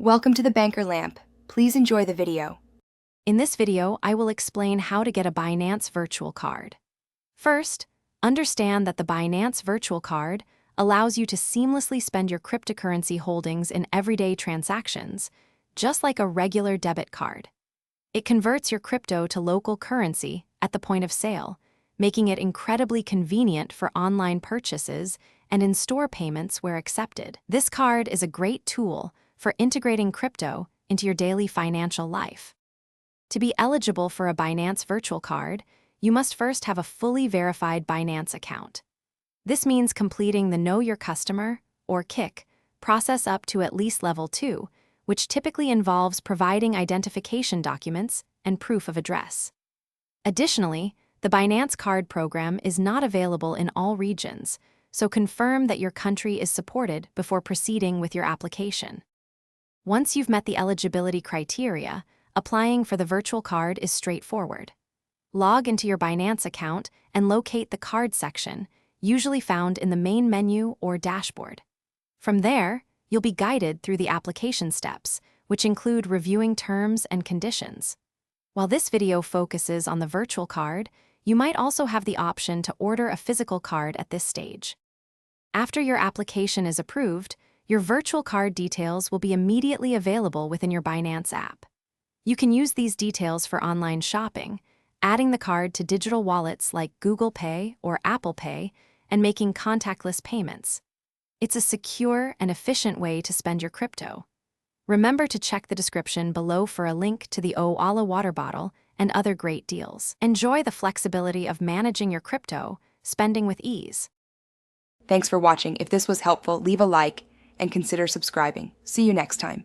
Welcome to the Banker Lamp. Please enjoy the video. In this video, I will explain how to get a Binance virtual card. First, understand that the Binance virtual card allows you to seamlessly spend your cryptocurrency holdings in everyday transactions, just like a regular debit card. It converts your crypto to local currency at the point of sale, making it incredibly convenient for online purchases and in-store payments where accepted. This card is a great tool for integrating crypto into your daily financial life. To be eligible for a Binance virtual card, you must first have a fully verified Binance account. This means completing the Know Your Customer, or KYC, process up to at least level 2, which typically involves providing identification documents and proof of address. Additionally, the Binance Card program is not available in all regions, so confirm that your country is supported before proceeding with your application. Once you've met the eligibility criteria, applying for the virtual card is straightforward. Log into your Binance account and locate the card section, usually found in the main menu or dashboard. From there, you'll be guided through the application steps, which include reviewing terms and conditions. While this video focuses on the virtual card, you might also have the option to order a physical card at this stage. After your application is approved, your virtual card details will be immediately available within your Binance app. You can use these details for online shopping, adding the card to digital wallets like Google Pay or Apple Pay, and making contactless payments. It's a secure and efficient way to spend your crypto. Remember to check the description below for a link to the Oala water bottle and other great deals. Enjoy the flexibility of managing your crypto, spending with ease. Thanks for watching. If this was helpful, leave a like and consider subscribing. See you next time.